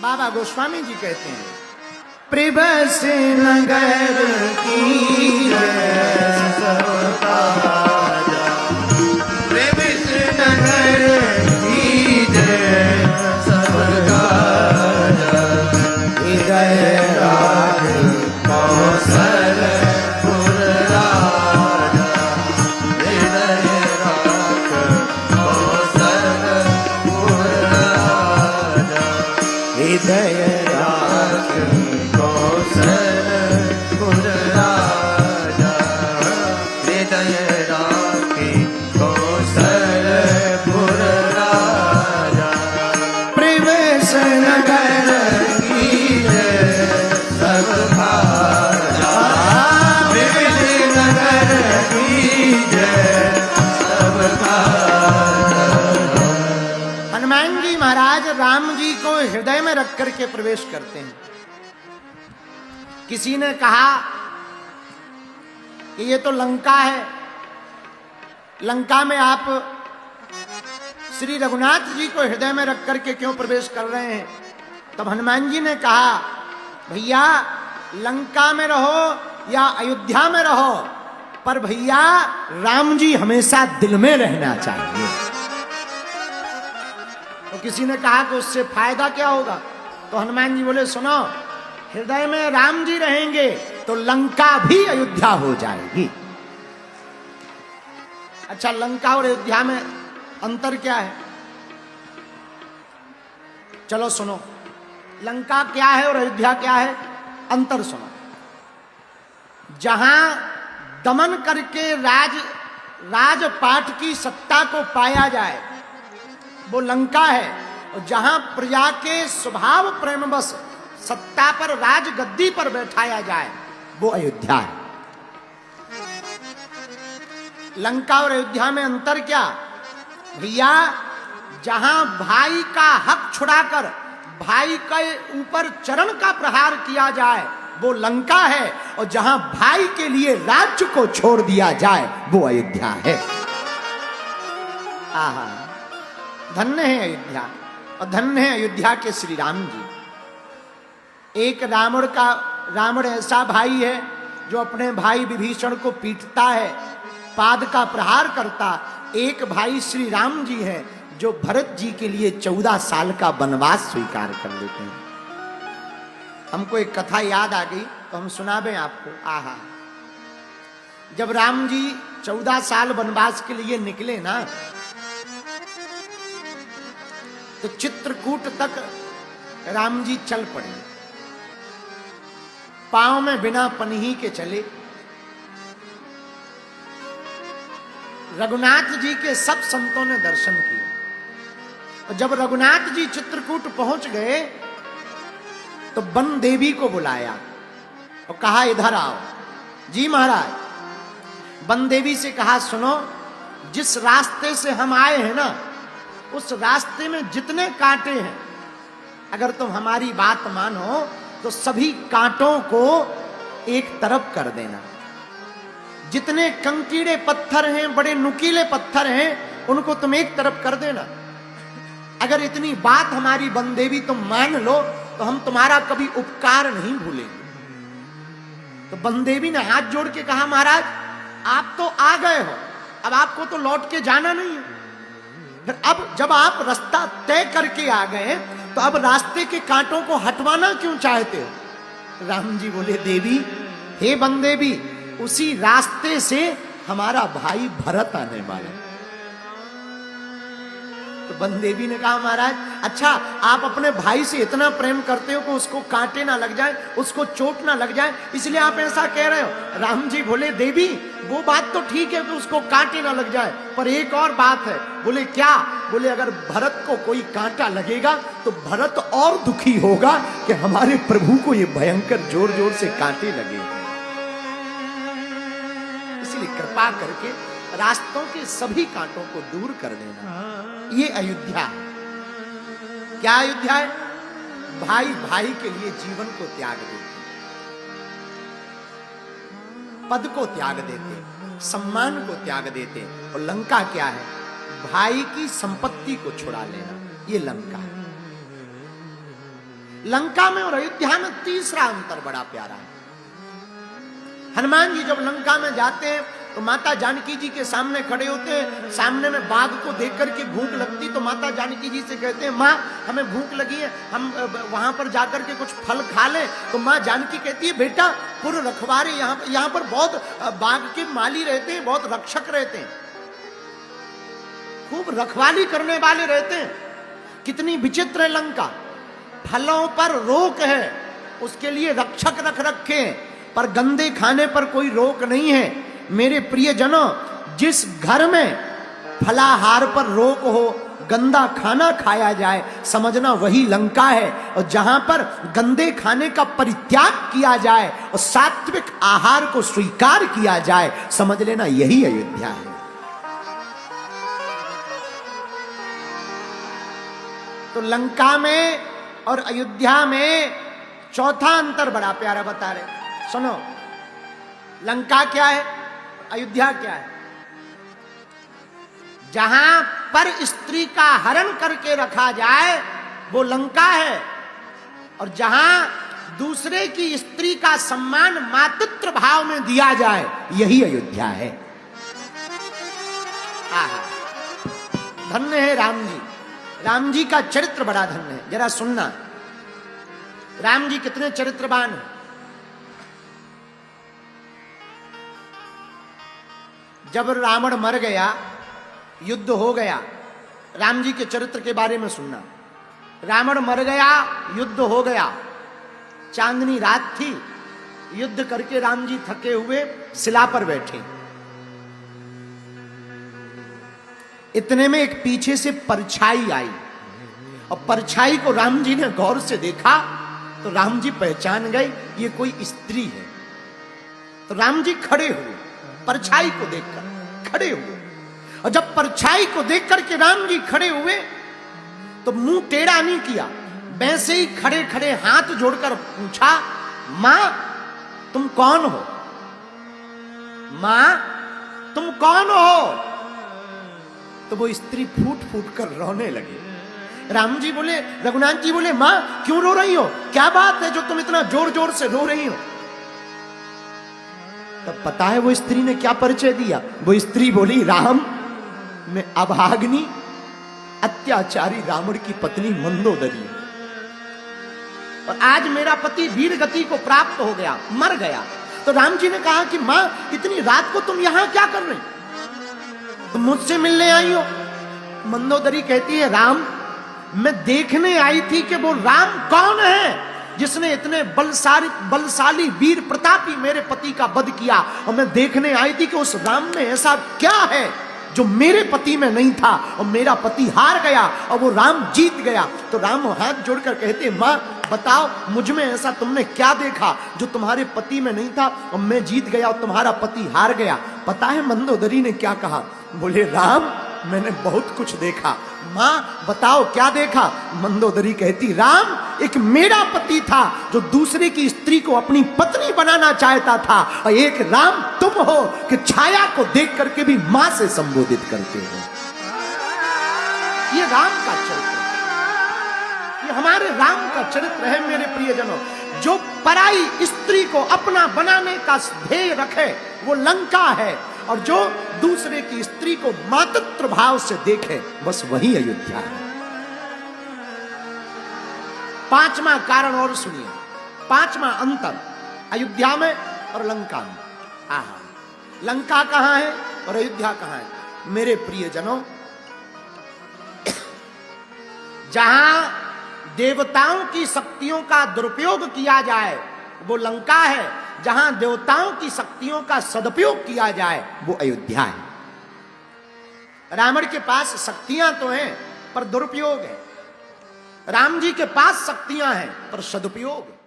बाबा गोस्वामी जी कहते हैं, प्रिभस नगर की प्रिभस नगर की हृदय राज कौशलपुर राजा, हृदय राज कौशलपुर राजा, हृदय राज कौशलपुर राजा, हृदय राज कौशलपुर राजा, प्रिभस नगर की सब भाजा, प्रिभस नगर की सब भाजा। हनुमान जी महाराज राम जी को हृदय में रख करके प्रवेश करते हैं। किसी ने कहा कि ये तो लंका है, लंका में आप श्री रघुनाथ जी को हृदय में रख करके क्यों प्रवेश कर रहे हैं? तब हनुमान जी ने कहा, भैया लंका में रहो या अयोध्या में रहो, पर भैया राम जी हमेशा दिल में रहना चाहिए। तो किसी ने कहा कि उससे फायदा क्या होगा? तो हनुमान जी बोले, सुनो, हृदय में राम जी रहेंगे तो लंका भी अयोध्या हो जाएगी। अच्छा, लंका और अयोध्या में अंतर क्या है? चलो सुनो, लंका क्या है और अयोध्या क्या है, अंतर सुनो। जहां दमन करके राजपाट की सत्ता को पाया जाए वो लंका है, और जहां प्रजा के स्वभाव प्रेमवश सत्ता पर राजगद्दी पर बैठाया जाए वो अयोध्या है। लंका और अयोध्या में अंतर क्या? भैया जहां भाई का हक छुड़ाकर भाई के ऊपर चरण का प्रहार किया जाए वो लंका है, और जहां भाई के लिए राज्य को छोड़ दिया जाए वो अयोध्या है। आहा, धन्य है अयोध्या, और धन्य है अयोध्या के श्री राम जी। एक रावण ऐसा भाई है जो अपने भाई विभीषण को पीटता है, पाद का प्रहार करता। एक भाई श्री राम जी हैं जो भरत जी के लिए 14 साल का वनवास स्वीकार कर लेते हैं। हमको एक कथा याद आ गई तो हम सुनाबे आपको। आहा, जब राम जी 14 साल वनवास के लिए निकले ना, तो चित्रकूट तक राम जी चल पड़े, पांव में बिना पन्ही के चले। रघुनाथ जी के सब संतों ने दर्शन किए, और जब रघुनाथ जी चित्रकूट पहुंच गए तो वन देवी को बुलाया और कहा, इधर आओ। जी महाराज। वन देवी से कहा, सुनो, जिस रास्ते से हम आए हैं ना, उस रास्ते में जितने कांटे हैं, अगर तुम हमारी बात मानो तो सभी कांटों को एक तरफ कर देना। जितने कंकीड़े पत्थर हैं, बड़े नुकीले पत्थर हैं, उनको तुम एक तरफ कर देना। अगर इतनी बात हमारी वन देवी तुम मान लो तो हम तुम्हारा कभी उपकार नहीं भूलेंगे। तो वन देवी ने हाथ जोड़ के कहा, महाराज आप तो आ गए हो, अब आपको तो लौट के जाना नहीं है। फिर अब जब आप रास्ता तय करके आ गए तो अब रास्ते के कांटों को हटवाना क्यों चाहते हो? राम जी बोले, देवी, हे वन देवी, उसी रास्ते से हमारा भाई भरत आने वाला। तो वन देवी ने कहा, महाराज अच्छा, आप अपने भाई से इतना प्रेम करते हो कि उसको कांटे ना लग जाए, उसको चोट ना लग जाए, इसलिए आप ऐसा कह रहे हो। राम जी बोले, देवी वो बात तो ठीक है कि उसको कांटे ना लग जाए, पर एक और बात है। बोले क्या? बोले अगर भरत को कोई कांटा लगेगा तो भरत और दुखी होगा कि हमारे प्रभु को ये भयंकर जोर जोर से कांटे लगे। इसलिए कृपा करके रास्तों के सभी कांटों को दूर कर देना। ये अयोध्या। क्या अयोध्या है? भाई भाई के लिए जीवन को त्याग देते, पद को त्याग देते, सम्मान को त्याग देते। और लंका क्या है? भाई की संपत्ति को छुड़ा लेना, ये लंका है। लंका में और अयोध्या में तीसरा अंतर बड़ा प्यारा है। हनुमान जी जब लंका में जाते हैं तो माता जानकी जी के सामने खड़े होते हैं, सामने में बाघ को देख करके भूख लगती तो माता जानकी जी से कहते हैं माँ हमें भूख लगी है, हम वहां पर जाकर के कुछ फल खा लें। तो माँ जानकी कहती है बेटा पूरे रखवारे यहाँ पर बहुत बाघ के माली रहते हैं, बहुत रक्षक रहते हैं, खूब रखवाली करने वाले रहते हैं। कितनी विचित्र है लंका, फलों पर रोक है उसके लिए रक्षक रख रखे हैं, पर गंदे खाने पर कोई रोक नहीं है। मेरे प्रियजनों, जिस घर में फलाहार पर रोक हो, गंदा खाना खाया जाए, समझना वही लंका है। और जहां पर गंदे खाने का परित्याग किया जाए और सात्विक आहार को स्वीकार किया जाए, समझ लेना यही अयोध्या है। तो लंका में और अयोध्या में चौथा अंतर बड़ा प्यारा बता रहे। सुनो, लंका क्या है, अयोध्या क्या है? जहां पर स्त्री का हरण करके रखा जाए वो लंका है, और जहां दूसरे की स्त्री का सम्मान मातृत्व भाव में दिया जाए यही अयोध्या है। आहा, धन्य है राम जी। राम जी का चरित्र बड़ा धन्य है। जरा सुनना, राम जी कितने चरित्रवान हैं। जब रावण मर गया, युद्ध हो गया, राम जी के चरित्र के बारे में सुनना। रावण मर गया, युद्ध हो गया, चांदनी रात थी, युद्ध करके राम जी थके हुए शिला पर बैठे। इतने में एक पीछे से परछाई आई, और परछाई को राम जी ने गौर से देखा तो राम जी पहचान गए ये कोई स्त्री है। तो राम जी खड़े हुए, परछाई को देखकर खड़े हुए, और जब परछाई को देख करके राम जी खड़े हुए तो मुंह टेढ़ा नहीं किया, वैसे ही खड़े खड़े हाथ जोड़कर पूछा, मां तुम कौन हो? मां तुम कौन हो? तो वो स्त्री फूट फूट कर रोने लगी। राम जी बोले, रघुनाथ जी बोले, मां क्यों रो रही हो? क्या बात है जो तुम इतना जोर जोर से रो रही हो? तब पता है वो स्त्री ने क्या परिचय दिया? वो स्त्री बोली, राम मैं अभाग्नि अत्याचारी रावण की पत्नी मंदोदरी, और आज मेरा पति वीर गति को प्राप्त हो गया, मर गया। तो राम जी ने कहा कि मां इतनी रात को तुम यहां क्या कर रही? तुम मुझसे मिलने आई हो? मंदोदरी कहती है, राम मैं देखने आई थी कि वो राम कौन है जिसने इतने बलशाली वीर प्रतापी मेरे पति का वध किया, और मैं देखने आई थी कि उस राम में ऐसा क्या है जो मेरे पति में नहीं था, और मेरा पति हार गया और वो राम जीत गया। तो राम हाथ जोड़कर कहते, मां बताओ मुझ में ऐसा तुमने क्या देखा जो तुम्हारे पति में नहीं था और मैं जीत गया और तुम्हारा पति हार गया? पता है मंदोदरी ने क्या कहा? बोले, राम मैंने बहुत कुछ देखा। मां बताओ क्या देखा? मंदोदरी कहती, राम एक मेरा पति था जो दूसरे की स्त्री को अपनी पत्नी बनाना चाहता था, और एक राम तुम हो कि छाया को देख करके भी मां से संबोधित करते हो। ये राम का चरित्र है, ये हमारे राम का चरित्र है मेरे प्रियजनों। जो पराई स्त्री को अपना बनाने का ध्येय रखे वो लंका है, और जो दूसरे की स्त्री को मातृत्व भाव से देखे बस वही अयोध्या है। पांचवा कारण और सुनिए, पांचवा अंतर अयोध्या में और लंका में। आहा, लंका कहां है और अयोध्या कहां है? मेरे प्रियजनों, जहां देवताओं की शक्तियों का दुरुपयोग किया जाए वो लंका है, जहां देवताओं की शक्तियों का सदुपयोग किया जाए वो अयोध्या है। रावण के पास शक्तियां तो हैं पर दुरुपयोग है, राम जी के पास शक्तियां हैं पर सदुपयोग।